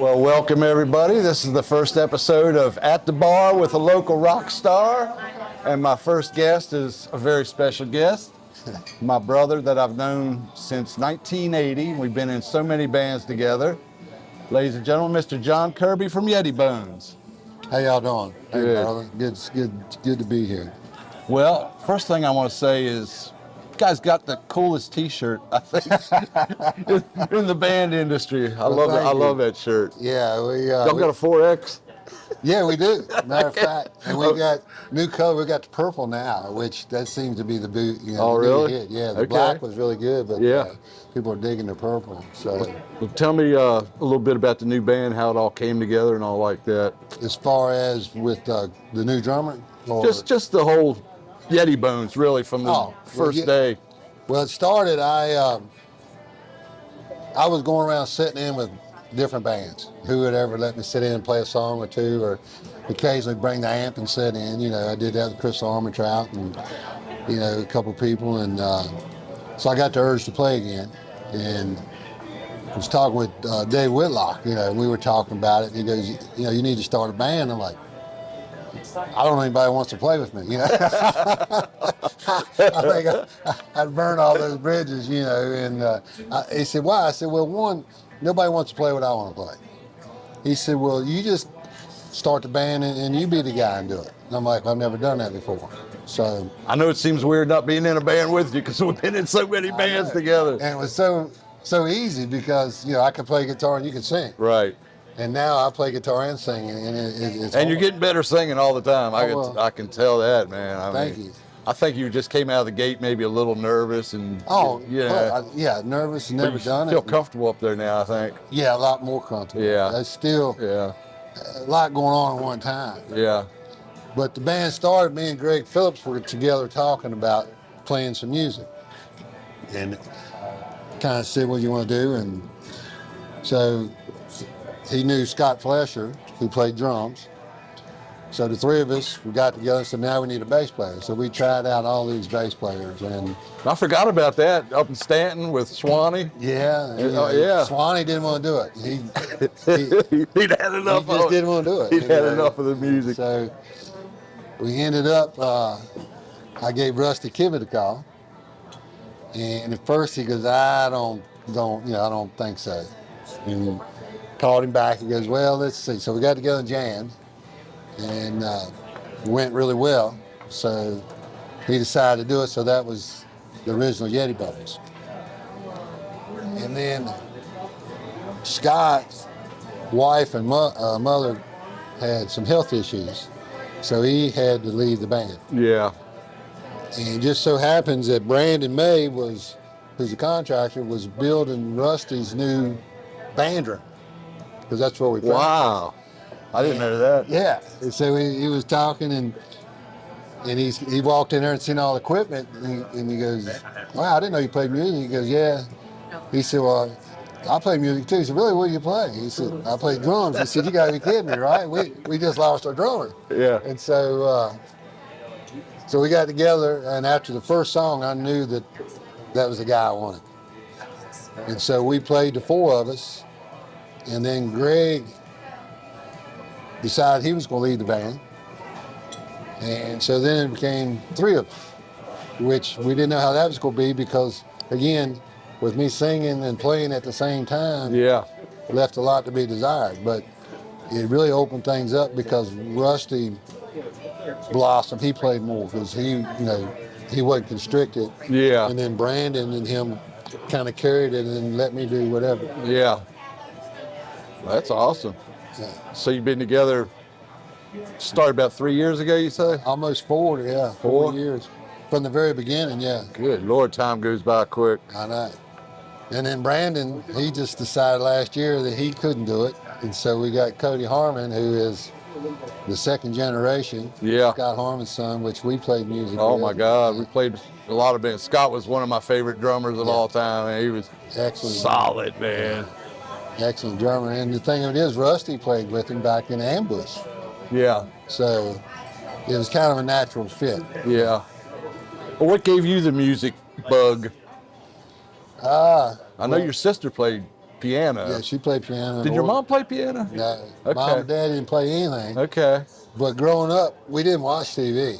Well, welcome everybody. This is the first episode of At the Bar with a Local Rock Star. And my first guest is a very special guest. My brother that I've known since 1980. We've been in so many bands together. Ladies and gentlemen, Mr. John Kirby from Yeti Bones. How y'all doing? Good. Hey, brother. Good to be here. Well, first thing I want to say is, you guys got the coolest T-shirt I think in the band industry. I love that shirt. Yeah, Y'all got a 4X? Yeah, we do. Matter of fact, and we got new color. We got the purple now, which that seems to be the boot. You know, Oh, the new really? hit. Yeah, the Okay. black was really good, but Yeah. people are digging the purple. So, Well, tell me a little bit about the new band, how it all came together and all like that. as far as with the new drummer, or, Just the whole Yeti Bones, really, from the first day. Well, it started. I was going around sitting in with different bands who would ever let me sit in and play a song or two, or occasionally bring the amp and sit in. You know, I did that with Chris Armentrout and a couple of people, and so I got the urge to play again. And I was talking with Dave Whitlock. We were talking about it. And he goes, you need to start a band. I'm like, I don't know anybody who wants to play with me. I think I'd burn all those bridges, And he said, why? I said, well, one, nobody wants to play what I want to play. He said, well, you just start the band and you be the guy and do it. And I'm like, I've never done that before. So I know it seems weird not being in a band with you because we've been in so many bands together. And it was so easy because, I could play guitar and you could sing. Right. And now I play guitar and sing, and it's and you're getting better singing all the time. well, I can tell that, man. Thank you. I think you just came out of the gate maybe a little nervous and nervous and never done it. Feel comfortable up there now, I think. Yeah, a lot more comfortable. Yeah. That's still a lot going on at one time. Yeah. But the band started, me and Greg Phillips were together talking about playing some music. And kind of said, what do you want to do? And so he knew Scott Flesher, who played drums. So the three of us, we got together and said, now we need a bass player. So we tried out all these bass players. And I forgot about that up in Stanton with Swanee. Yeah. Swanee didn't want to do it. He'd had enough He just didn't want to do it. He'd had enough of the music. So we ended up, I gave Rusty Kibbe a call. And at first he goes, I don't think so. And called him back. He goes, well, let's see. So we got together and jammed, and it went really well. So he decided to do it. So that was the original Yeti Bones. And then Scott's wife and mother had some health issues, so he had to leave the band. Yeah. And it just so happens that Brandon May who's a contractor, was building Rusty's new band room. Because that's where we played. Wow. I didn't know that. Yeah. And so he was talking, and he walked in there and seen all the equipment, and he goes, wow, I didn't know you played music. He goes, yeah. He said, well, I play music too. He said, really, what do you play? He said, I play drums. He said, you gotta be kidding me, right? We just lost our drummer. Yeah. And so we got together, and after the first song, I knew that was the guy I wanted. And so we played, the four of us. And then Greg decided he was going to lead the band. And so then it became three of us, which we didn't know how that was going to be because, again, with me singing and playing at the same time, it left a lot to be desired. But it really opened things up because Rusty blossomed. He played more because he wasn't constricted. Yeah. And then Brandon and him kind of carried it and let me do whatever. Yeah. That's awesome. Yeah. So you've been together, started about 3 years ago, you say? Almost 4, yeah. 4 years. From the very beginning, yeah. Good Lord, time goes by quick. I know. And then Brandon, he just decided last year that he couldn't do it. And so we got Cody Harmon, who is the second generation. Yeah. Scott Harmon's son, which we played music with. Oh my God, we played a lot of bands. Scott was one of my favorite drummers of all time, and he was excellent, solid, man. Excellent drummer. And the thing of it is, Rusty played with him back in Ambush. Yeah. So it was kind of a natural fit. Yeah. Well, what gave you the music bug? I know your sister played piano. Yeah, she played piano. Did your mom play piano? No, Okay. Mom and Dad didn't play anything. Okay. But growing up, we didn't watch TV.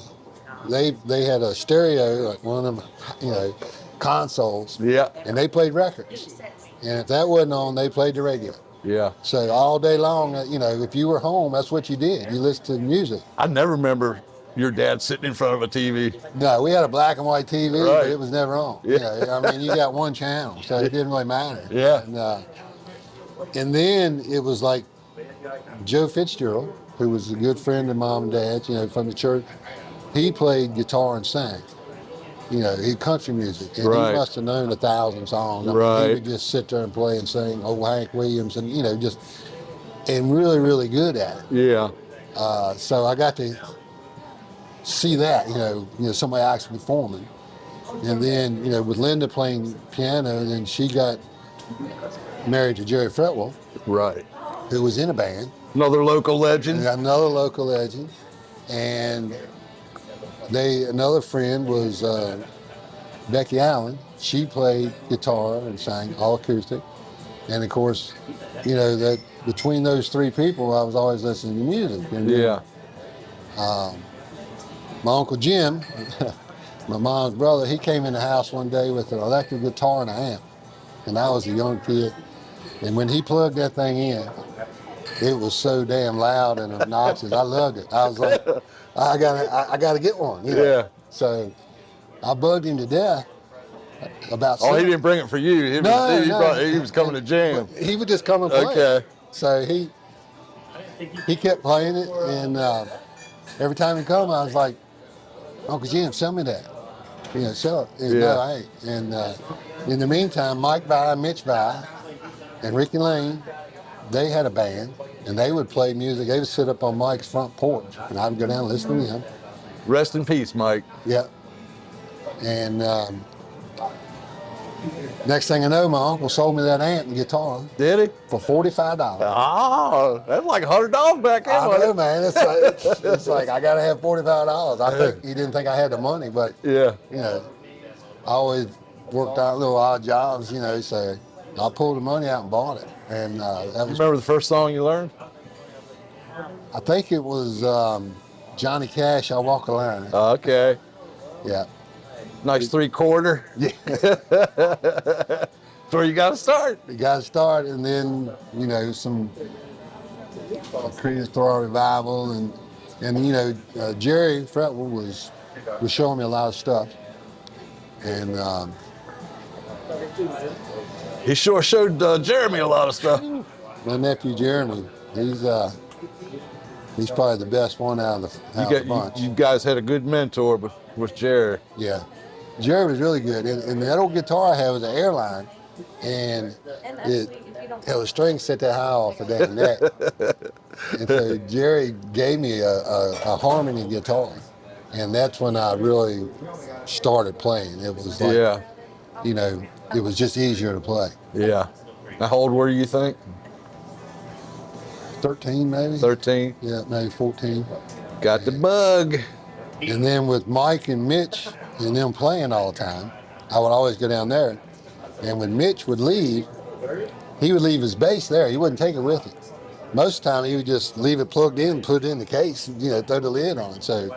They had a stereo, like one of them, consoles. Yeah. And they played records. And if that wasn't on, they played the radio. Yeah. So all day long, if you were home, that's what you did. You listened to music. I never remember your dad sitting in front of a TV. No, we had a black and white TV, Right. but it was never on. Yeah. You got one channel, so it didn't really matter. Yeah. And then it was like Joe Fitzgerald, who was a good friend of Mom and Dad's, from the church. He played guitar and sang. He country music, and Right. he must have known 1,000 songs. Right. He would just sit there and play and sing old Hank Williams, and and really, really good at it. Yeah. So I got to see that, somebody actually performing. And then, with Linda playing piano, then she got married to Jerry Fretwell, Right. who was in a band. Another local legend. Another local legend. And another friend was Becky Allen. She played guitar and sang all acoustic. And of course, that between those three people, I was always listening to music. And Yeah. my Uncle Jim, my mom's brother, he came in the house one day with an electric guitar and an amp. And I was a young kid. And when he plugged that thing in, it was so damn loud and obnoxious. I loved it. I was like, I gotta get one. Yeah. So I bugged him to death about. Oh, he didn't bring it for you. He was coming to jam. He would just come and play. Okay. So he kept playing it, and every time he come, I was like, Uncle Jim, sell me that. Sell it. And, Yeah. No, I ain't. And in the meantime, Mike By, Mitch By, and Ricky Lane, they had a band, and they would play music. They would sit up on Mike's front porch, and I would go down and listen to them. Rest in peace, Mike. Yeah. And next thing I know, my uncle sold me that amp and guitar Did he? for $45. Oh, that's like $100 back then. I wasn't know, it? man. It's like I gotta have $45. I think he didn't think I had the money, but Yeah. I always worked out little odd jobs, so I pulled the money out and bought it. And that was, Remember the first song you learned? I think it was Johnny Cash, I Walk a Line. Okay. Yeah. Nice 3/4. Yeah. That's where you got to start. You got to start, and then, some Creedence Through Revival, and Jerry Fretwell was showing me a lot of stuff. And He sure showed Jeremy a lot of stuff. my nephew Jeremy, he's probably the best one out of the bunch. You guys had a good mentor with Jerry. Yeah. Jerry was really good. And that old guitar I had was an Airline, and it had a string set that high off of that neck. And so Jerry gave me a harmony guitar, and that's when I really started playing. It was like, Yeah. it was just easier to play. Yeah. How old were you think? 13 maybe? 13. Yeah, maybe 14. Got the bug. And then with Mike and Mitch and them playing all the time, I would always go down there. And when Mitch would leave, he would leave his bass there. He wouldn't take it with him. Most of the time, he would just leave it plugged in, put it in the case, and, throw the lid on it. So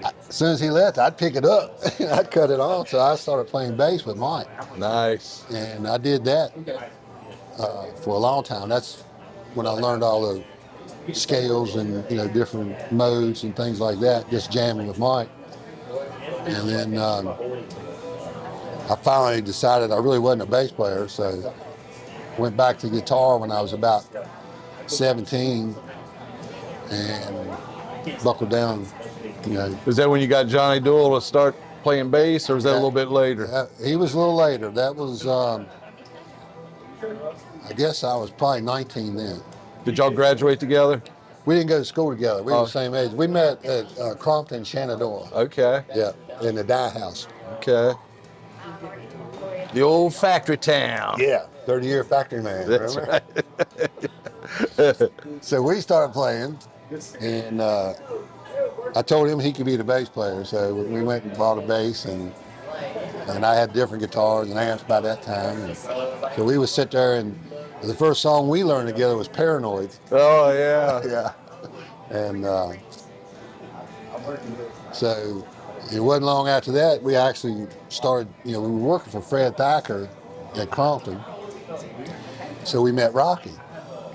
as soon as he left, I'd pick it up. I'd cut it off. So I started playing bass with Mike. Nice. And I did that for a long time. That's when I learned all the scales and different modes and things like that, just jamming with Mike. And then I finally decided I really wasn't a bass player, so went back to guitar when I was about 17 and buckled down. Was that when you got Johnny Doyle to start playing bass, or was that a little bit later? He was a little later. That was, I guess I was probably 19 then. Did y'all graduate together? We didn't go to school together. We were the same age. We met at Crompton, Shenandoah. Okay. Yeah, in the dye house. Okay. The old factory town. Yeah, 30-year factory man. That's remember? right. So we started playing, and I told him he could be the bass player. So we went and bought a bass, and I had different guitars and amps by that time. And so we would sit there, and The first song we learned together was Paranoid. Oh yeah. Yeah. And so it wasn't long after that we actually started, we were working for Fred Thacker at Crompton. So we met Rocky.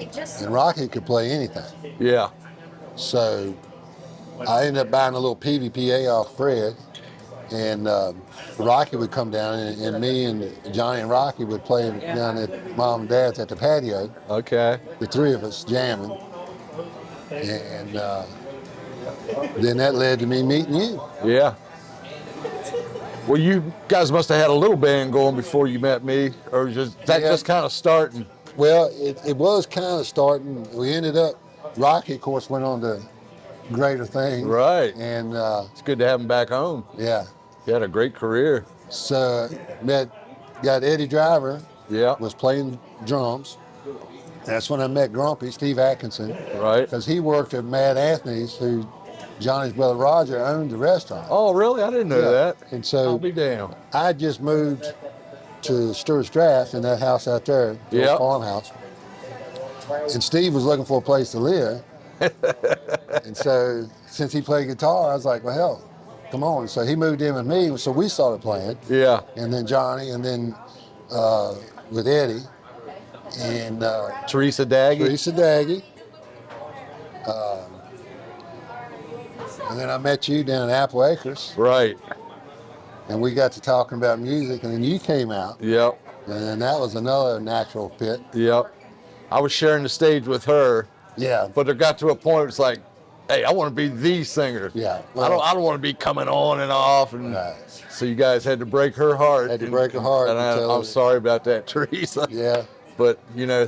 And Rocky could play anything. Yeah. So I ended up buying a little PVPA off Fred. And Rocky would come down, and me and Johnny and Rocky would play down at Mom and Dad's at the patio. Okay. The three of us jamming. And then that led to me meeting you. Yeah. Well, you guys must have had a little band going before you met me, or just kind of starting. Well, it was kind of starting. We ended up, Rocky, of course, went on to greater things. Right. And it's good to have him back home. Yeah. He had a great career. So got Eddie Driver. Yeah. Was playing drums. That's when I met Grumpy, Steve Atkinson. Right. Because he worked at Mad Anthony's, who Johnny's brother Roger owned the restaurant. Oh, really? I didn't know that. And so I'll be damned. I just moved to Stewart's Draft in that house out there, the farmhouse. And Steve was looking for a place to live. And so since he played guitar, I was like, well, hell, come on. So he moved in with me, so we started playing. Yeah. And then Johnny, and then with Eddie. And Teresa Daggy. And then I met you down at Apple Acres. Right. And we got to talking about music, and then you came out. Yep. And then that was another natural fit. Yep. I was sharing the stage with her. Yeah. But it got to a point where it's like, hey, I want to be the singer. Yeah. Well, I don't want to be coming on and off. And so you guys had to break her heart. Had to break her heart. And I'm sorry about that, Teresa. Yeah. But,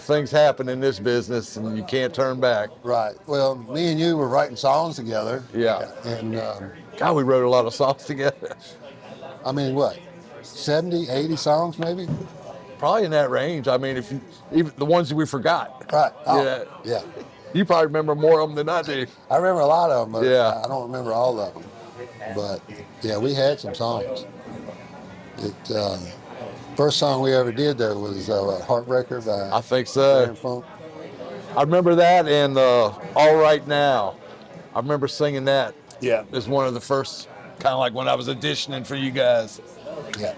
things happen in this business and you can't turn back. Right. Well, me and you were writing songs together. Yeah. And, God, we wrote a lot of songs together. I mean, what, 70, 80 songs maybe? Probably in that range. I mean, even the ones that we forgot. Right. Oh, yeah. Yeah. You probably remember more of them than I do. I remember a lot of them, but yeah. I don't remember all of them. But, yeah, we had some songs. First song we ever did, though, was Heartbreaker by I think so. Funk. I remember that and All Right Now. I remember singing that. Yeah. As one of the first, kind of like when I was auditioning for you guys. Yeah.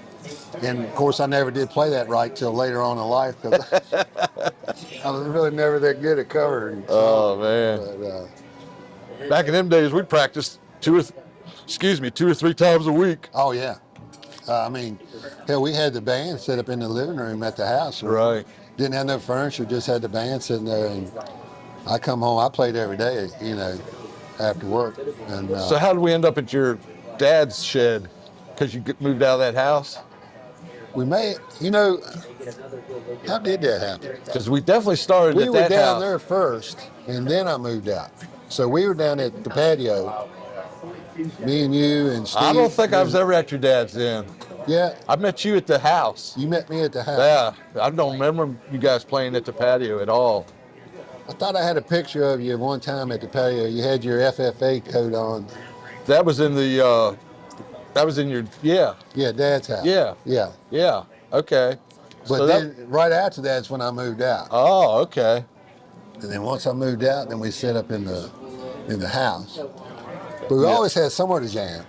And, of course, I never did play that right till later on in life because I was really never that good at covering. Oh, man. But, back in them days, we'd practice two or three times a week. Oh, yeah. I mean, hell, we had the band set up in the living room at the house. Right. Didn't have no furniture, just had the band sitting there. And I come home, I played every day, after work. And so how did we end up at your dad's shed? Because you moved out of that house? We made, how did that happen? Because we definitely started we at were that down house. there first, and then I moved out. So we were down at the patio, me and you and Steve. I don't think I was ever at your dad's then. Yeah. I met you at the house. You met me at the house. Yeah. I don't remember you guys playing at the patio at all. I thought I had a picture of you one time at the patio. You had your FFA coat on. That was in the, Yeah, Dad's house. Yeah. Yeah. Yeah. Okay. But so then right after that's when I moved out. Oh, okay. And then once I moved out, then we set up in the house. But we always had somewhere to jam.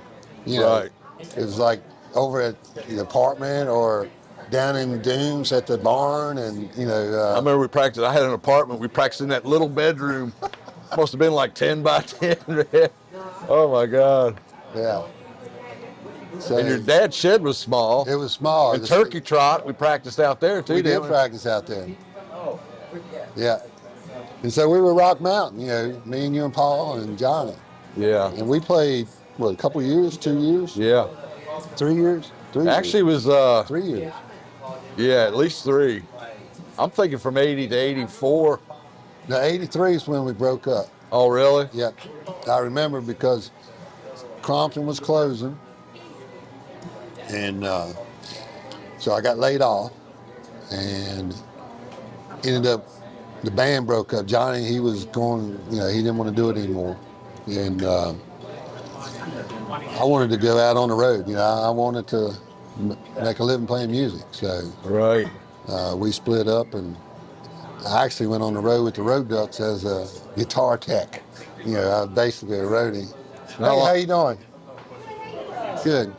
Right. It was like over at the apartment or down in Dooms at the barn, and I remember we practiced. I had an apartment. We practiced in that little bedroom. Must have been like 10 by 10. Oh my God. Yeah. So and your dad's shed was small. It was small. And Turkey Trot, we practiced out there too. We did practice out there. Yeah. And so we were Rock Mountain, me and you and Paul and Johnny. Yeah. And we played, a couple years, 2 years? Yeah. 3 years? Actually, it was 3 years. Yeah, at least 3. I'm thinking from 80 to 84. No, 83 is when we broke up. Oh, really? Yeah. I remember because Crompton was closing. And so I got laid off and ended up, the band broke up. Johnny, he was going, he didn't want to do it anymore. And I wanted to go out on the road. I wanted to make a living playing music. So right. We split up, and I actually went on the road with the Road Ducks as a guitar tech. You know, I was basically a roadie. Hey, how you doing? Good.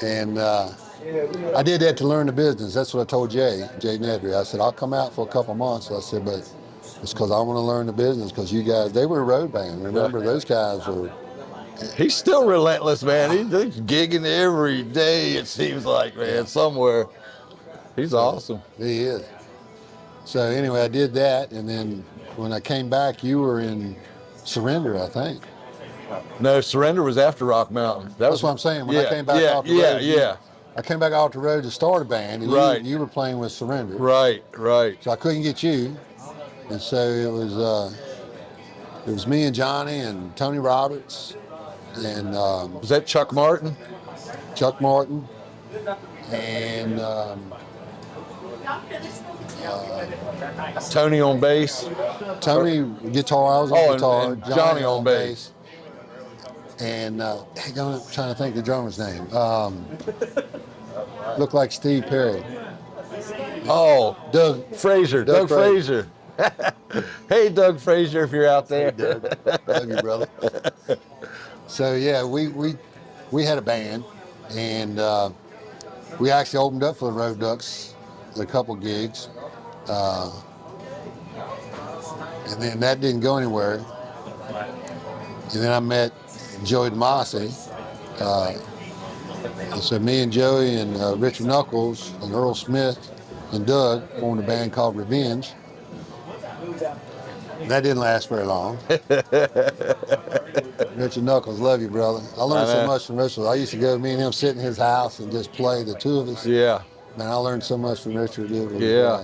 And I did that to learn the business. That's what I told Jay Nedry. I said, I'll come out for a couple months. I said, but it's because I want to learn the business, because you guys, they were a road band. Remember, those guys were. He's still relentless, man. He's gigging every day, it seems like, man, somewhere. He's awesome. He is. So anyway, I did that, and then when I came back, you were in Surrender, I think. No, Surrender was after Rock Mountain. That's what I'm saying. When I came back off the road, I came back off the road to start a band, and you were playing with Surrender. Right. So I couldn't get you, and so it was me and Johnny and Tony Roberts, and was that Chuck Martin? Chuck Martin, and Tony on bass. Tony guitar. I was on guitar. And Johnny on bass. And I'm trying to think the drummer's name. Looked like Steve Perry. Oh, Doug Frazier. Doug Frazier. Hey, Doug Frazier, if you're out there. Hey, Doug. Love you, brother. So yeah, we had a band, and we actually opened up for the Road Ducks a couple gigs, and then that didn't go anywhere. And then I met Joey DeMasi. So me and Joey and Richard Knuckles and Earl Smith and Doug formed a band called Revenge. That didn't last very long. Richard Knuckles, love you, brother. I learned so much from Richard. I used to go, me and him sit in his house and just play, the two of us. Yeah. Man, I learned so much from Richard. Yeah.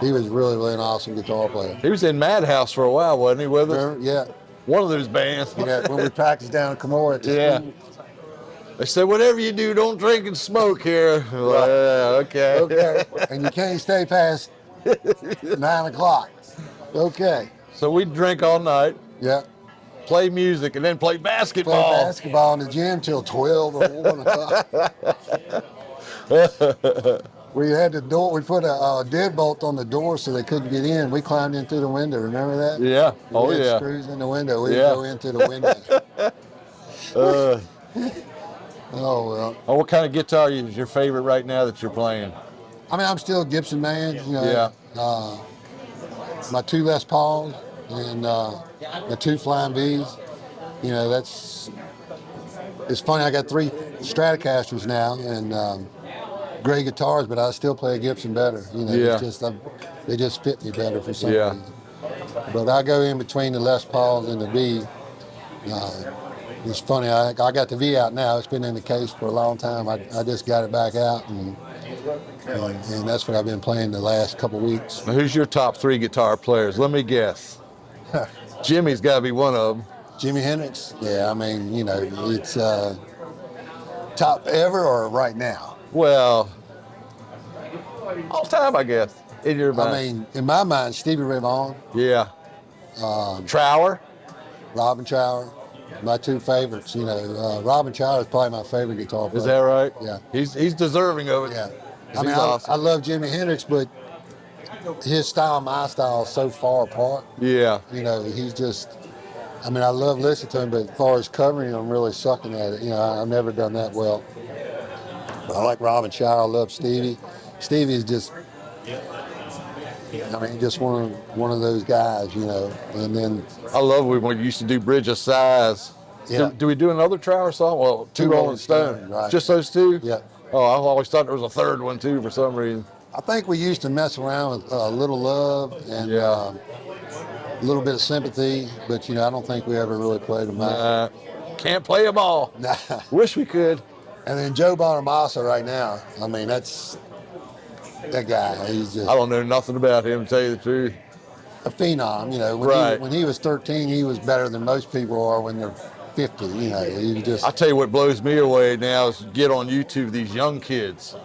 He was really, really an awesome guitar player. He was in Madhouse for a while, wasn't he, with us? Yeah. One of those bands. Yeah, when we practiced down at Camorra. Yeah. They said, whatever you do, don't drink and smoke here. Okay. And you can't stay past 9 o'clock. Okay. So we drink all night. Yeah. Play music and then play basketball. Play basketball in the gym till 12 or 1 o'clock. We had the door, we put a deadbolt on the door so they couldn't get in. We climbed in through the window, remember that? Yeah. We had screws in the window. We'd go into the window. Oh, well. Oh, what kind of guitar is your favorite right now that you're playing? I mean, I'm still a Gibson man, you know. Yeah. My 2 Les Pauls and the 2 Flying V's. You know, it's funny, I got 3 Stratocasters now and great guitars, but I still play a Gibson better. You know, it's just, they just fit me better for some reason. But I go in between the Les Pauls and the V. It's funny, I got the V out now. It's been in the case for a long time. I just got it back out, and that's what I've been playing the last couple weeks. Now, who's your top 3 guitar players? Let me guess. Jimmy's got to be one of them. Jimi Hendrix? Yeah, I mean, you know, it's top ever or right now? Well, all time, I guess, in your mind. I mean, in my mind, Stevie Ray Vaughan. Yeah. Trower? Robin Trower. My 2 favorites, you know, Robin Trower is probably my favorite guitar player. Is that right? Yeah. He's deserving of it. Yeah. I mean, awesome. I love Jimi Hendrix, but his style and my style is so far apart. Yeah. You know, he's just, I mean, I love listening to him, but as far as covering, I'm really sucking at it. You know, I've never done that well. But I like Robin Trower. I love Stevie. Stevie's just, I mean, just one of those guys, you know. And then I love when we used to do Bridge of Sighs. Yeah. Do we do another Trower song? Well, 2 Rolling Stones. Right. Just those 2? Yeah. Oh, I always thought there was a third one too for some reason. I think we used to mess around with a Little Love and a little bit of Sympathy, but you know, I don't think we ever really played them out. Can't play them all. Nah. Wish we could. And then Joe Bonamassa right now. I mean, that's that guy. He's just, I don't know nothing about him, to tell you the truth. A phenom, you know. When he was 13, he was better than most people are when they're 50. You know, he just. I tell you what blows me away now is get on YouTube these young kids.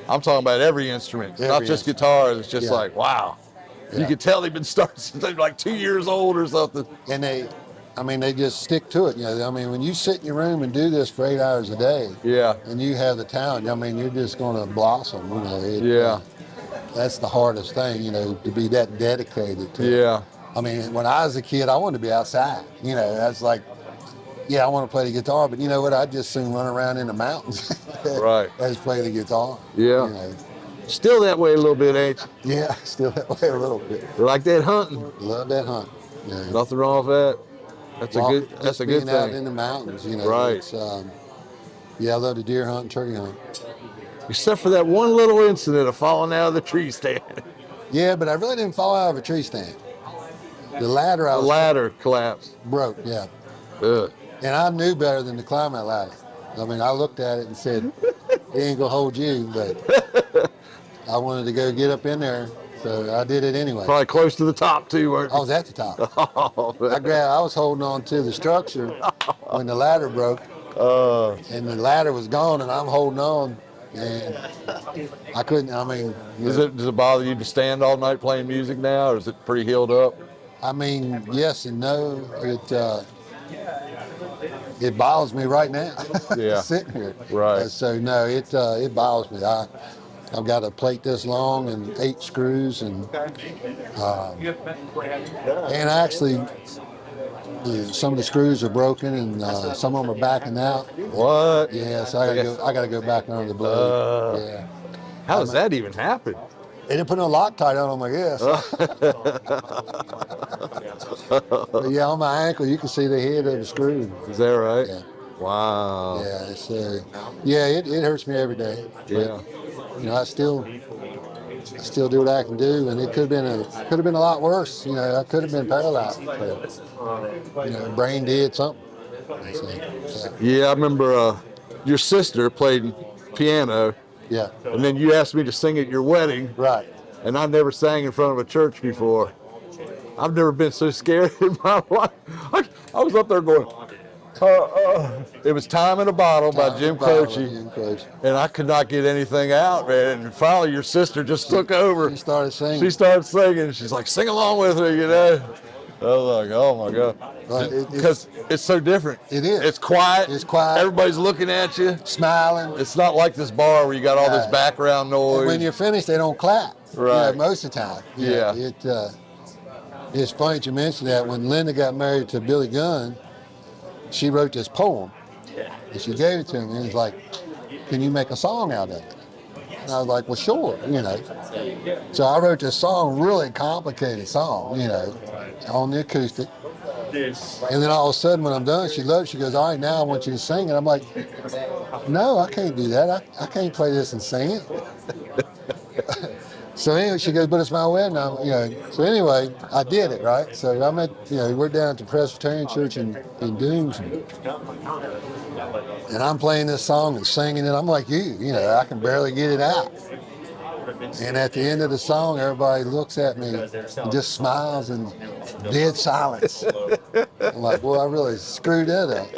I'm talking about every instrument, not just guitars. It's just like, wow. Yeah. You can tell they've been starting since they're like 2 years old or something. And they just stick to it. You know, I mean, when you sit in your room and do this for 8 hours a day, and you have the talent, I mean, you're just going to blossom. You know, that's the hardest thing, you know, to be that dedicated to it. Yeah. I mean, when I was a kid, I wanted to be outside. You know, that's like, yeah, I want to play the guitar, but you know what? I'd just soon run around in the mountains Right. as play the guitar. Yeah. You know, Still that way a little bit, ain't you? yeah, still that way a little bit. Like that hunting. Love that hunt. You know, Nothing wrong with that. That's a good. That's just a good being out thing. in the mountains. You know, Right. It's, yeah, I love the deer hunt and turkey hunt. Except for that one little incident of falling out of the tree stand. Yeah, but I really didn't fall out of a tree stand. The ladder I The was ladder collapsed. broke. Yeah. Ugh. And I knew better than to climb that ladder. I mean, I looked at it and said, it ain't gonna hold you, but I wanted to go get up in there, so I did it anyway. Probably close to the top too, weren't I you? was at the top. Oh, I was holding on to the structure when the ladder broke, and the ladder was gone, and I'm holding on, and I couldn't. I mean, does it bother you to stand all night playing music now, or is it pretty healed up? I mean, yes and no. It bothers me right now. Yeah. Sitting here. Right. So no, it bothers me. I've got a plate this long and 8 screws, and actually some of the screws are broken, and some of them are backing out. What? Yeah, so I gotta go back under the blade. Yeah. How does that even happen? They didn't put no Loctite on them, I guess. But yeah, on my ankle, you can see the head of the screw. Is that right? Yeah. Wow. Yeah, it's it hurts me every day. Yeah. But, you know, I still do what I can do, and it could have been a lot worse. You know, I could have been paralyzed. But, you know, brain dead something. So. Yeah, I remember your sister played piano, Yeah. and then you asked me to sing at your wedding, Right. and I never sang in front of a church before. I've never been so scared in my life. I was up there going, it was Time in a Bottle by Jim Croce, and I could not get anything out, man. And finally, your sister just took over. She started singing. She started singing. She's like, sing along with her, you know. I was like, oh my God. Because it's so different. It is. It's quiet. It's quiet. Everybody's looking at you. Smiling. It's not like this bar where you got all this background noise. And when you're finished, they don't clap. Right. You know, most of the time. Yeah. It's funny that you mentioned that. When Linda got married to Billy Gunn, she wrote this poem. And she gave it to me, and it's like, can you make a song out of it? And I was like, well, sure, you know. So I wrote this song, really complicated song, you know, on the acoustic. And then all of a sudden, when I'm done, she loves it. She goes, all right, now I want you to sing it. I'm like, no, I can't do that. I can't play this and sing it. So anyway, she goes, but it's my wedding, you know. So anyway, I did it, right? So I'm at, you know, we're down at the Presbyterian Church in Dooms, and I'm playing this song and singing it. I'm like you know, I can barely get it out. And at the end of the song, everybody looks at me and just smiles and dead silence. I'm like, well, I really screwed that up.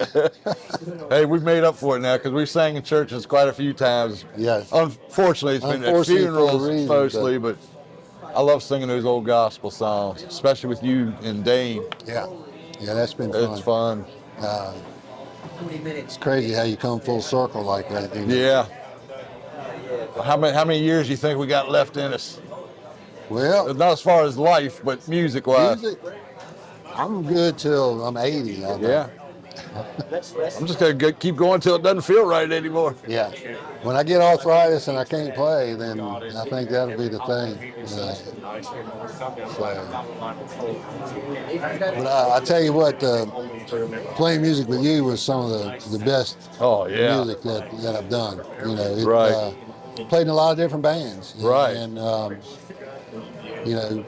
Hey, we've made up for it now because we sang in churches quite a few times. Yes. Unfortunately, it's been at funerals mostly, but I love singing those old gospel songs, especially with you and Dane. Yeah. Yeah, that's been fun. It's fun. It's crazy how you come full circle like that. You know? Yeah. How many years do you think we got left in us? Well, not as far as life, but music-wise. Music, I'm good till I'm 80. Yeah. I'm just gonna keep going till it doesn't feel right anymore. Yeah. When I get arthritis and I can't play, then I think that'll be the thing. But I tell you what, playing music with you was some of the best music that I've done. You know, played in a lot of different bands. Right. And you know,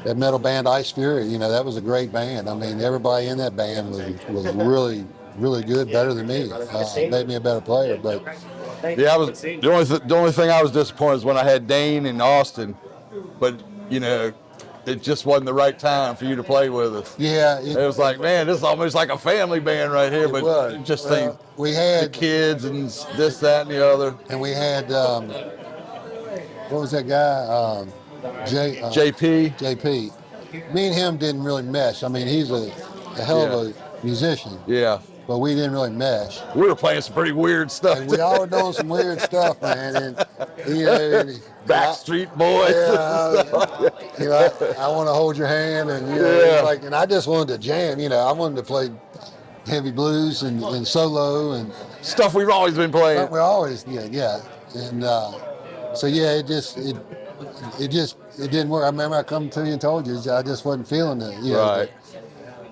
that metal band Ice Fury, you know, that was a great band. I mean, everybody in that band was really, really good, better than me. Made me a better player. But yeah, the only thing I was disappointed is when I had Dane and Austin, but you know, it just wasn't the right time for you to play with us. Yeah, it was like, man, this is almost like a family band right here. But just think, we had the kids and this, that, and the other. And we had what was that guy? JP. JP. Me and him didn't really mesh. I mean, he's a hell of a musician. Yeah. but we didn't really mesh. We were playing some pretty weird stuff. And we all were doing some weird stuff, man. And you know, Backstreet Boys. Yeah, you know, I want to hold your hand, and you know, Yeah. like, and I just wanted to jam. You know, I wanted to play heavy blues and solo and Stuff we've always been playing. we always yeah. And so yeah, it didn't work. I remember I come to you and told you I just wasn't feeling it. You know, Right.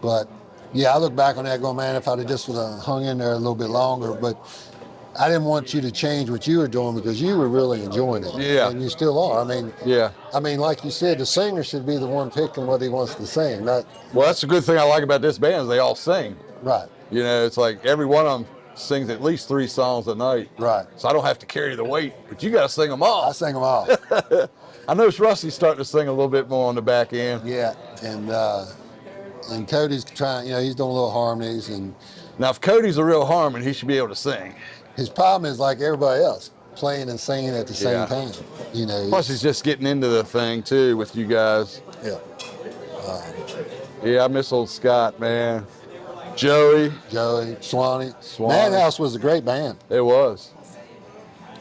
but yeah, I look back on that going, man, if I'd have just hung in there a little bit longer, but I didn't want you to change what you were doing because you were really enjoying it. Yeah. And you still are. Yeah. I mean, like you said, the singer should be the one picking what he wants to sing, not Well, that's the good thing I like about this band is they all sing. right. You know, it's like every one of them sings at least 3 songs a night. Right. So I don't have to carry the weight, but you got to sing them all. I sing them all. I noticed Rusty's starting to sing a little bit more on the back end. Yeah. And Cody's trying, you know, he's doing little harmonies, and Now, if Cody's a real harmon, he should be able to sing. his problem is like everybody else, playing and singing at the same Yeah. time. You know. Plus, he's just getting into the thing, too, with you guys. Yeah. Yeah, I miss old Scott, man. Joey, Joey, Swanee. Madhouse was a great band. It was.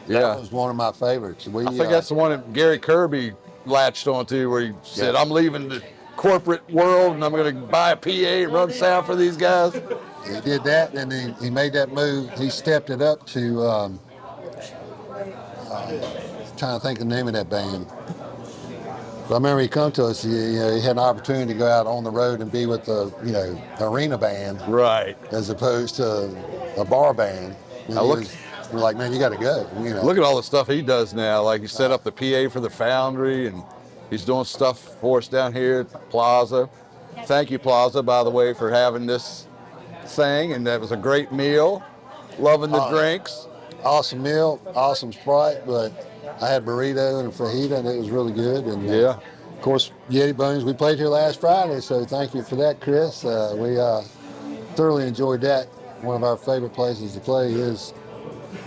That Yeah. was one of my favorites. I think that's the one that Gary Kirby latched onto where he said, Yeah. I'm leaving the corporate world and I'm going to buy a PA and run sound for these guys. He did that, and he made that move. He stepped it up to, trying to think of the name of that band. But I remember he come to us, he had an opportunity to go out on the road and be with the, arena band Right. as opposed to a bar band. And Now look- we're like, man, you got to go. You know. Look at all the stuff he does now. Like he set up the PA for the Foundry and he's doing stuff for us down here at the Plaza. Thank you, Plaza, by the way, for having this thing. And that was a great meal. Loving the drinks. Awesome meal, awesome Sprite, but I had burrito and a fajita, and it was really good. And Yeah. of course, Yeti Bones, we played here last Friday, so thank you for that, Chris. We thoroughly enjoyed that. One of our favorite places to play is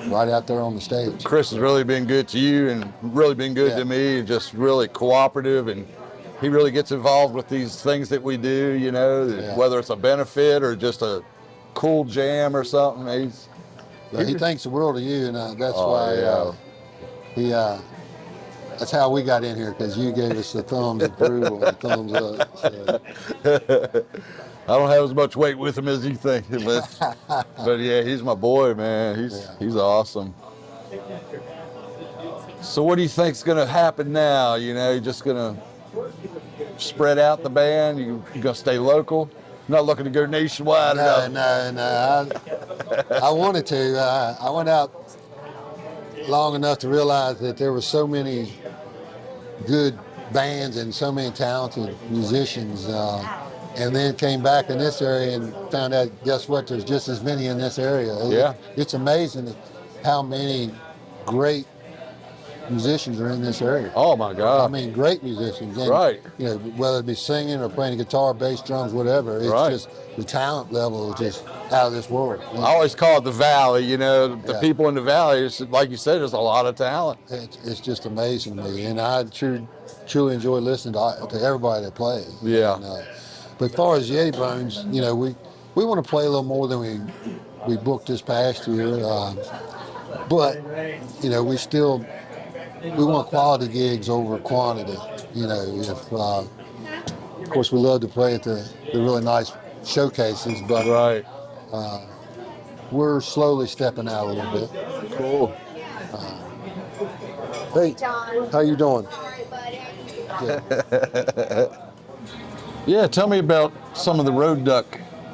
right out there on the stage. Chris has really been good to you and really been good Yeah. to me, just really cooperative, and he really gets involved with these things that we do, Yeah. whether it's a benefit or just a cool jam or something. But he thinks the world of you, and that's why yeah. that's how we got in here, because you gave us the thumbs approval, the thumbs up. So. I don't have as much weight with him as you think, but yeah, he's my boy, man. He's awesome. So what do you think's gonna happen now? You're just gonna spread out the band? You're gonna stay local? Not looking to go nationwide? No. I wanted to. I went out long enough to realize that there were so many good bands and so many talented musicians. And then came back in this area and found out, guess what, there's just as many in this area. Yeah. It's amazing how many great musicians are in this area. Oh my God. I mean, great musicians. And, Right. Whether it be singing or playing guitar, bass, drums, whatever. It's Right. just the talent level is just out of this world. I always call it the Valley. The Yeah. people in the Valley, like you said, there's a lot of talent. It's just amazing to me, and I truly enjoy listening to everybody that plays. Yeah. And, but as far as Yeti Bones, we want to play a little more than we booked this past year, but we want quality gigs over quantity. Of course we love to play at the really nice showcases, but Right. we're slowly stepping out a little bit. Cool. Hey, how you doing? Yeah, tell me about some of the Road Duck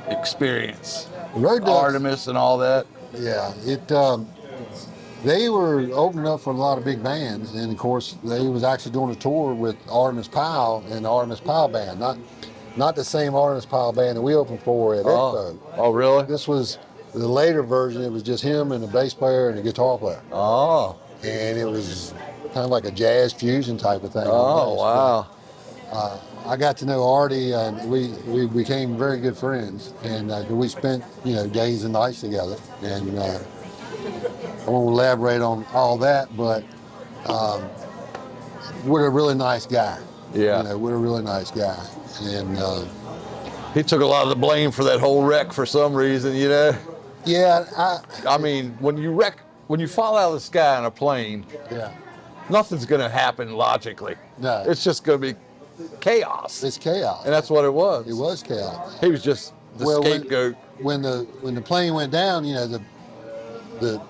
experience. Road Ducks, Artemis and all that. yeah, they were opening up for a lot of big bands, and of course they was actually doing a tour with Artemis Pyle and the Artemis Pyle band, not the same Artemis Pyle band that we opened for at Expo. Oh, really? This was the later version. It was just him and a bass player and a guitar player, Oh. and it was kind of like a jazz fusion type of thing. Oh, wow. I got to know Artie, and we became very good friends, and we spent days and nights together. And I won't elaborate on all that, but we're a really nice guy. Yeah. We're a really nice guy, and He took a lot of the blame for that whole wreck for some reason, you know? Yeah, I mean, when you fall out of the sky in a plane, yeah. nothing's going to happen logically. No. It's just going to be chaos. It's chaos. And that's what it was. It was chaos. He was just the scapegoat. When the plane went down, you know, the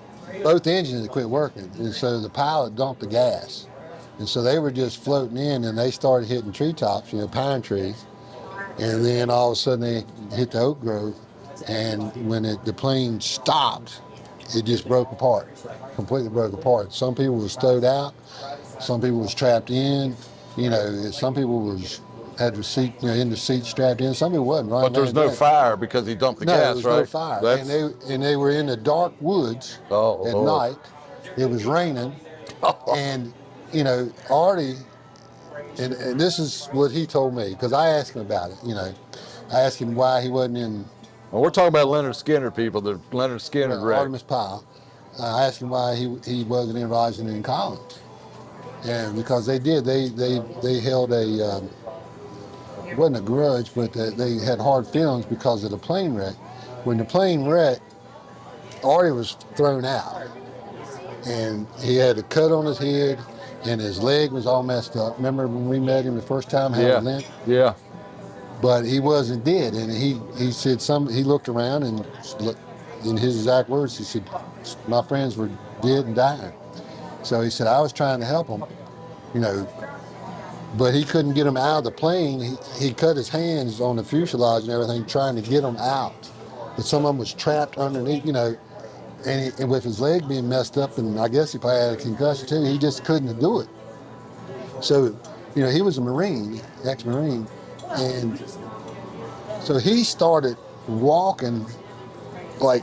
both engines had quit working, and so the pilot dumped the gas, and so they were just floating in, and they started hitting treetops, you know, pine trees, and then all of a sudden they hit the oak grove, and when the plane stopped, it just broke apart, completely broke apart. Some people were stowed out, some people was trapped in, you know, some people had the seat, you know, in the seat strapped in. Some people wasn't. Right. But there's no fire because he dumped the gas, there was right? no fire. And they were in the dark woods at night. It was raining, and you know, Artie, and this is what he told me, because I asked him about it. You know, I asked him why he wasn't in. Well, we're talking about Leonard Skynyrd, people. The Leonard Skynyrd wreck. Artemis Powell. I asked him why he wasn't in Washington College, and because they did, they held a. It wasn't a grudge, but they had hard feelings because of the plane wreck. When the plane wrecked, Artie was thrown out, and he had a cut on his head, and his leg was all messed up. Remember when we met him the first time, had a limp? Yeah. But he wasn't dead, and he said he looked around and in his exact words, he said, "My friends were dead and dying." So he said, "I was trying to help them, you know." But he couldn't get him out of the plane. He cut his hands on the fuselage and everything, trying to get them out. But some of them was trapped underneath, you know, and with his leg being messed up, and I guess he probably had a concussion too, he just couldn't do it. So, you know, he was a Marine, ex-Marine, and so he started walking like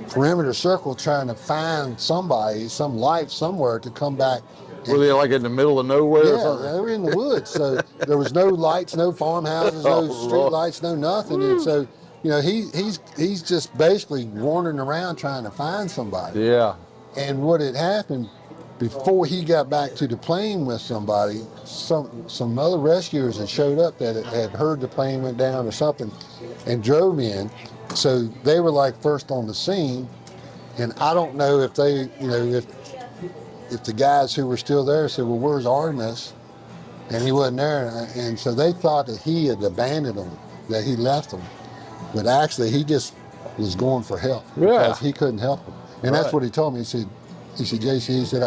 perimeter circle, trying to find somebody, some life somewhere to come back. Were they like in the middle of nowhere? Yeah, they were in the woods, so there was no lights, no farmhouses, no street lights, no nothing. And so, you know, he's just basically wandering around trying to find somebody. Yeah. And what had happened before he got back to the plane with somebody, some other rescuers had showed up that had heard the plane went down or something, and drove in. So they were like first on the scene, and I don't know if they, you know, if the guys who were still there said, "Well, where's Artemis?" And he wasn't there. And so they thought that he had abandoned them, that he left them. But actually, he just was going for help because he couldn't help them. And that's what he told me. He said, JC, he said,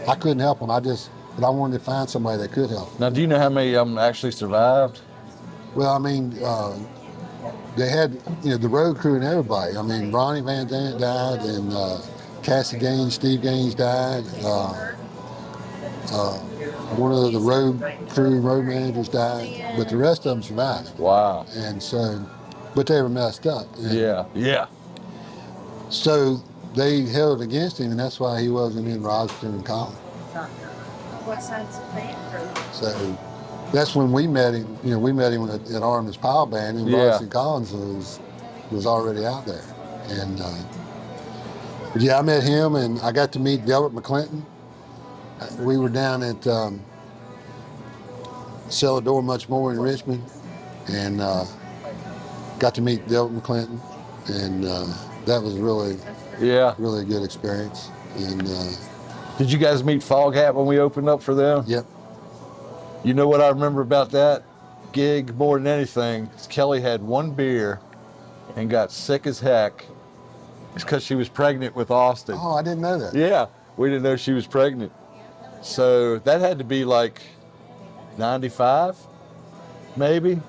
I couldn't help them. But I wanted to find somebody that could help. Now, do you know how many of them actually survived? Well, I mean, they had, you know, the road crew and everybody. I mean, Ronnie Van Zant died, and Cassie Gaines, Steve Gaines died. One of the road managers died, but the rest of them survived. Wow. And so, but they were messed up. And yeah. So they held it against him, and that's why he wasn't in Washington College. What side's the So that's when we met him. You know, we met him at Artemis Powell Band, and Boston Collins was already out there. And I met him, and I got to meet Delbert McClinton. We were down at Celador much more in Richmond, and got to meet Delbert McClinton, and that was really a good experience. And did you guys meet Fog Hat when we opened up for them? Yep. You know what I remember about that gig more than anything? Is Kelly had one beer and got sick as heck. It's because she was pregnant with Austin. Oh, I didn't know that. Yeah, we didn't know she was pregnant. So that had to be like 95, maybe?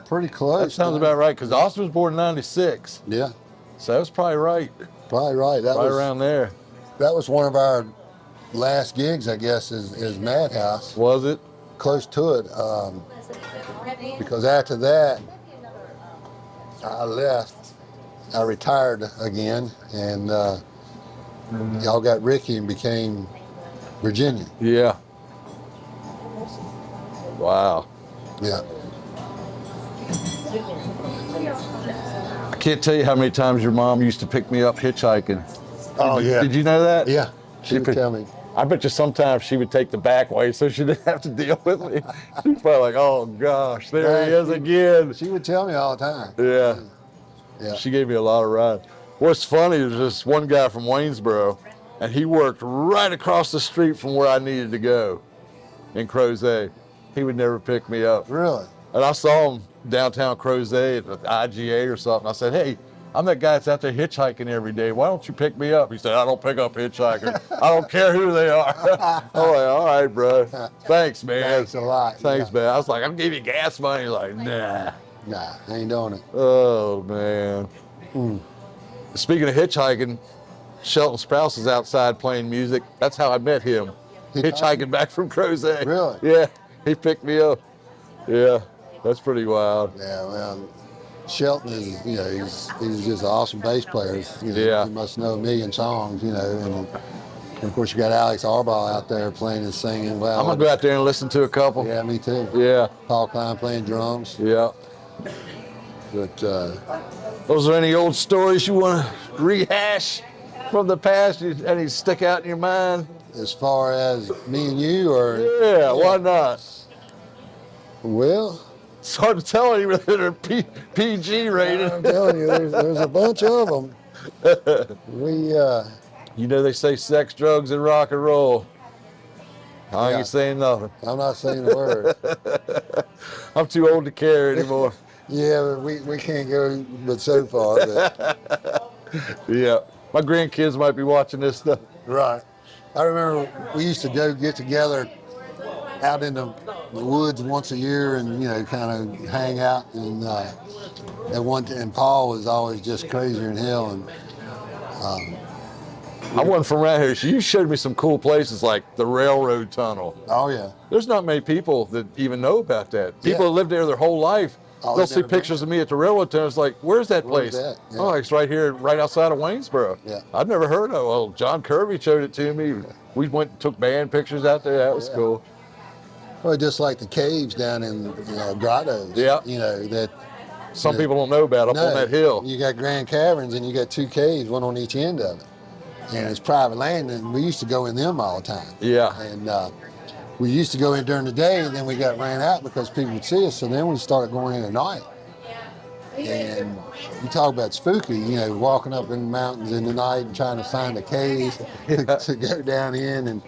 Pretty close. That sounds about right, because Austin was born in 96. Yeah. So that was probably right. Probably right. That was around there. That was one of our last gigs, I guess, is Madhouse. Was it? Close to it. Because after that, I left. I retired again, and y'all got Ricky and became Virginia. Yeah. Wow. Yeah. I can't tell you how many times your mom used to pick me up hitchhiking. Oh, yeah. Did you know that? Yeah. She would tell me. I bet you sometimes she would take the back way so she didn't have to deal with me. She's probably like, oh gosh, there he is again. She would tell me all the time. Yeah. Yeah. She gave me a lot of rides. What's funny is this one guy from Waynesboro, and he worked right across the street from where I needed to go in Crozet. He would never pick me up. Really? And I saw him downtown Crozet at IGA or something. I said, hey, I'm that guy that's out there hitchhiking every day. Why don't you pick me up? He said, I don't pick up hitchhikers. I don't care who they are. I'm like, all right, bro. Thanks, man. Thanks a lot. Thanks, man. I was like, I'll give you gas money. He's like, nah. Nah, I ain't doing it. Oh, man. Speaking of hitchhiking, Shelton Sprouse is outside playing music. That's how I met him. Hitchhiking back from Crozet. Really? Yeah, he picked me up. Yeah, that's pretty wild. Yeah, well, Shelton is, you know, he's just an awesome bass player. You know, Yeah. He must know a million songs, you know, and of course you got Alex Arbaugh out there playing and singing. Well, I'm gonna go out there and listen to a couple. Yeah, me too. Yeah, Paul Klein playing drums. yeah. But Those are any old stories you want to rehash from the past? Any stick out in your mind? as far as me and you, or Yeah, why not? well, It's hard to tell any whether they're PG rated. I'm telling you, there's a bunch of them. We You know they say sex, drugs, and rock and roll. I Yeah. ain't saying nothing. I'm not saying a word. I'm too old to care anymore. Yeah, but we can't go but so far. But, Yeah, my grandkids might be watching this stuff. right. I remember we used to go get together out in the woods once a year and, you know, kind of hang out. And and Paul was always just crazier than hell. And I wasn't from around here. So you showed me some cool places like the railroad tunnel. oh yeah, There's not many people that even know about that. People Yeah. that live there their whole life, Oh, they'll they've see never been pictures of me at the railroad tunnel. It's like, where's that Where's place? that? Yeah. Oh, it's right here, right outside of Waynesboro. Yeah. I've never heard of it. Well, John Kirby showed it to me. We went and took band pictures out there. That was Yeah. cool. well, just like the caves down in grottos. Yeah. You know that. Some Yeah. people don't know about up No, on that hill. You got Grand Caverns and you got two caves, one on each end of it. And it's private land, and we used to go in them all the time. Yeah. And we used to go in during the day, and then we got ran out because people would see us. So then we started going in at night. And you talk about spooky, you know, walking up in the mountains in the night and trying to find a cave to go down in. And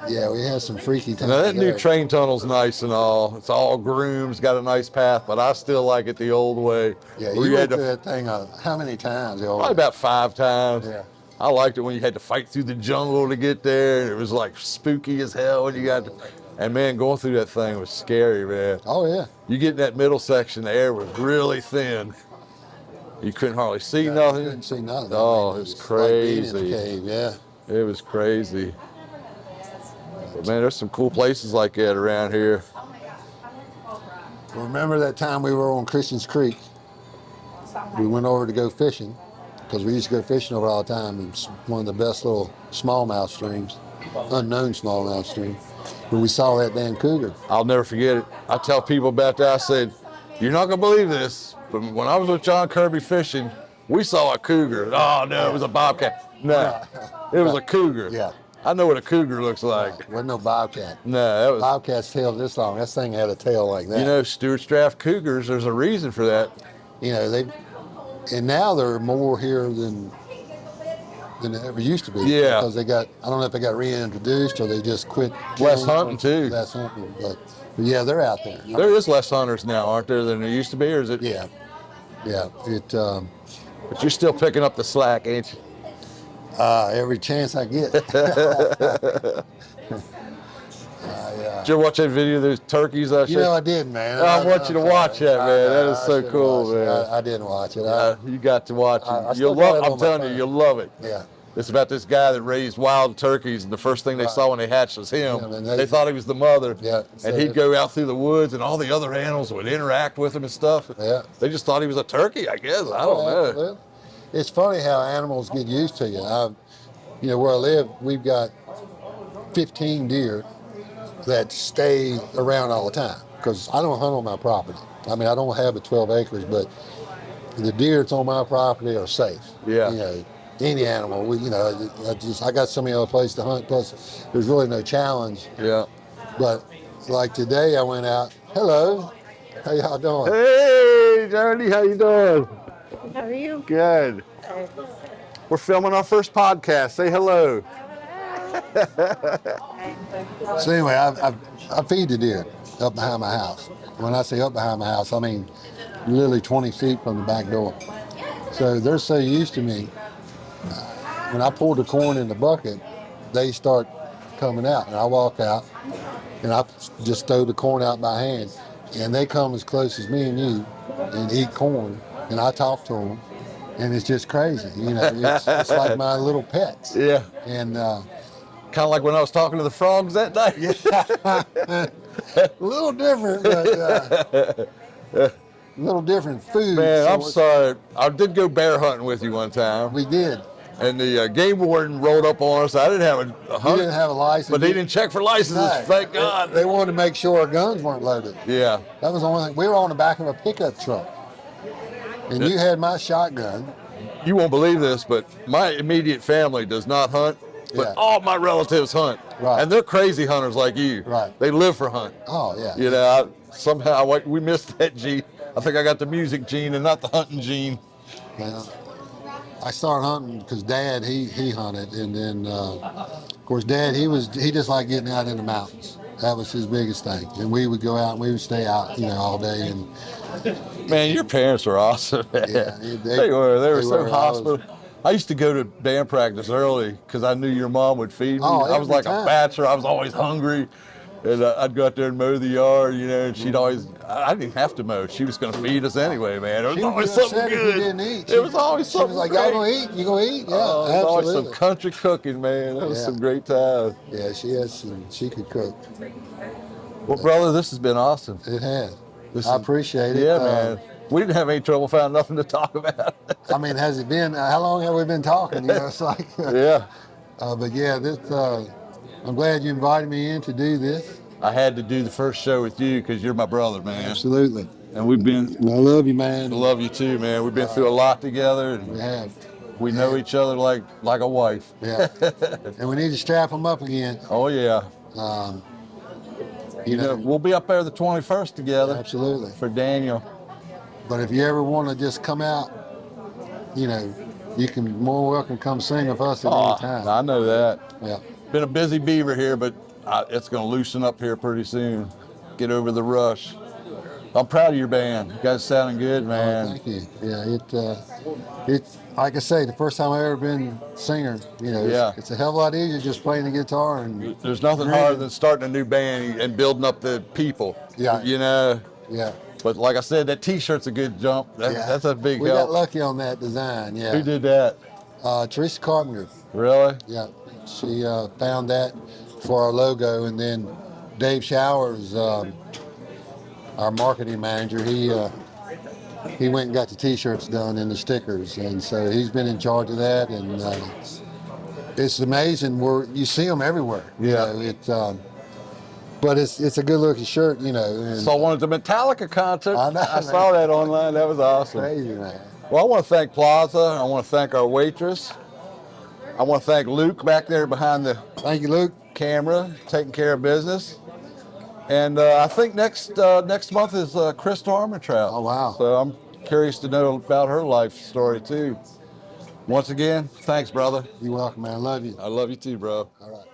yeah, we had some freaky times. Now that new there. train tunnel's nice and all. It's all groomed, it's got a nice path, but I still like it the old way. Yeah, where you had went through to, that thing how many times? The old probably about 5 times. Yeah. I liked it when you had to fight through the jungle to get there. And it was like spooky as hell when you got to, and man, going through that thing was scary, man. Oh, yeah. You get in that middle section, the air was really thin. You couldn't hardly see You nothing. couldn't see nothing. Oh, it was like being in crazy. the cave, yeah. It was crazy. But man, there's some cool places like that around here. Remember that time we were on Christian's Creek? We went over to go fishing because we used to go fishing over all the time. It's one of the best little smallmouth streams, unknown smallmouth stream. But we saw that damn cougar. I'll never forget it. I tell people about that. I said, you're not gonna believe this, but when I was with John Kirby fishing, we saw a cougar. Oh no, it was a bobcat. No, it was a cougar. Yeah. I know what a cougar looks like. Wasn't no bobcat. No, that was, Bobcat's tail this long. That thing had a tail like that. you know, Stuart Straff cougars, there's a reason for that. You know, and now there are more here than there ever used to be. Yeah. Because I don't know if they got reintroduced or they just quit. Less killing hunting, too. Less hunting, but yeah, they're out there. There is less hunters now, aren't there, than there used to be, or is it? Yeah, yeah. But you're still picking up the slack, ain't you? Every chance I get. Did you ever watch that video of those turkeys I showed? You know, I did, man. I want you to watch that, man. That is so cool, man. I didn't watch it. You got to watch it. I You'll still got love. it on I'm my telling phone. you, you'll love it. Yeah. It's about this guy that raised wild turkeys, and the first thing they Right. saw when they hatched was him. Yeah, and they thought he was the mother. Yeah, so And he'd go out through the woods, and all the other animals would interact with him and stuff. Yeah. They just thought he was a turkey, I guess. I don't know. Well, it's funny how animals get used to you. You know, where I live, we've got 15 deer that stay around all the time because I don't hunt on my property. I mean, I don't have the 12 acres, but the deer that's on my property are safe. Yeah. You know, any animal. I got so many other places to hunt. Plus, there's really no challenge. Yeah. But like today, I went out. Hello, how y'all doing? Hey, Johnny, how you doing? How are you? Good. We're filming our first podcast. Say hello. So anyway, I feed the deer up behind my house. When I say up behind my house, I mean literally 20 feet from the back door. So they're so used to me. When I pour the corn in the bucket, they start coming out, and I walk out, and I just throw the corn out by hand, and they come as close as me and you, and eat corn, and I talk to them, and it's just crazy. It's like my little pets. Yeah. And Kind of like when I was talking to the frogs that day. yeah, a little different, but a little different food. Man, so I'm sorry. I did go bear hunting with you one time. We did. And the game warden rolled up on us. I didn't have a hunt. You didn't have a license. But they didn't check for licenses, No. thank God. They wanted to make sure our guns weren't loaded. Yeah. That was the only thing. We were on the back of a pickup truck. And you had my shotgun. You won't believe this, but my immediate family does not hunt, but Yeah. all my relatives hunt. Right. And they're crazy hunters like you. Right. They live for hunt. Oh, yeah. You know, somehow we missed that gene. I think I got the music gene and not the hunting gene. Well, I started hunting because Dad, he hunted. And then, of course, Dad, he just liked getting out in the mountains. That was his biggest thing. And we would go out and we would stay out, all day. And Man, your parents were awesome. Man. Yeah, They were so were. hospitable. I used to go to band practice early because I knew your mom would feed me. Oh, I was every like time. a bachelor. I was always hungry. And I'd go out there and mow the yard, and she'd always, I didn't have to mow. She was going to feed us anyway, man. It was She would always get something upset if good. you didn't eat. It was always She something was like, great. y'all gonna eat? You gonna eat? Yeah, Oh, it was always some absolutely. country cooking, man. That was Yeah. some great times. Yeah, she could cook. Well, brother, this has been awesome. It has. This I is- appreciate it. Yeah, man. We didn't have any trouble finding nothing to talk about. I mean, has it been? How long have we been talking? It's like. Yeah. But yeah, this. I'm glad you invited me in to do this. I had to do the first show with you because you're my brother, man. Absolutely. And we've been, I love you, man. I love you too, man. We've been through a lot together, and We have. we know each other like a wife. Yeah. And we need to strap them up again. Oh yeah. You know. We'll be up there the 21st together Absolutely. for Daniel. But if you ever want to just come out, you can more welcome come sing with us at any time. I know that. Yeah. Been a busy beaver here, but it's going to loosen up here pretty soon. Get over the rush. I'm proud of your band. You guys sounding good, man. Thank you. Yeah, it's like I say, the first time I've ever been singer. Yeah. It's a hell of a lot easier just playing the guitar and. There's nothing harder than starting a new band and building up the people. Yeah. Yeah. But like I said, that T-shirt's a good jump. That's a big We help. got lucky on that design. Yeah. Who did that? Teresa Carpenter. Really? Yeah. She found that for our logo, and then Dave Showers, our marketing manager, he went and got the T-shirts done and the stickers, and so he's been in charge of that, and it's amazing. You see them everywhere. Yeah. But it's a good looking shirt, And Saw one at the Metallica concert. I know, man. saw that online. That was awesome. crazy, man. Well, I want to thank Plaza. I want to thank our waitress. I want to thank Luke back there behind the Thank you, Luke. camera, taking care of business. And I think next month is Chris Armentrout. Oh, wow. So I'm curious to know about her life story too. Once again, thanks, brother. You're welcome, man. I love you. I love you too, bro. All right.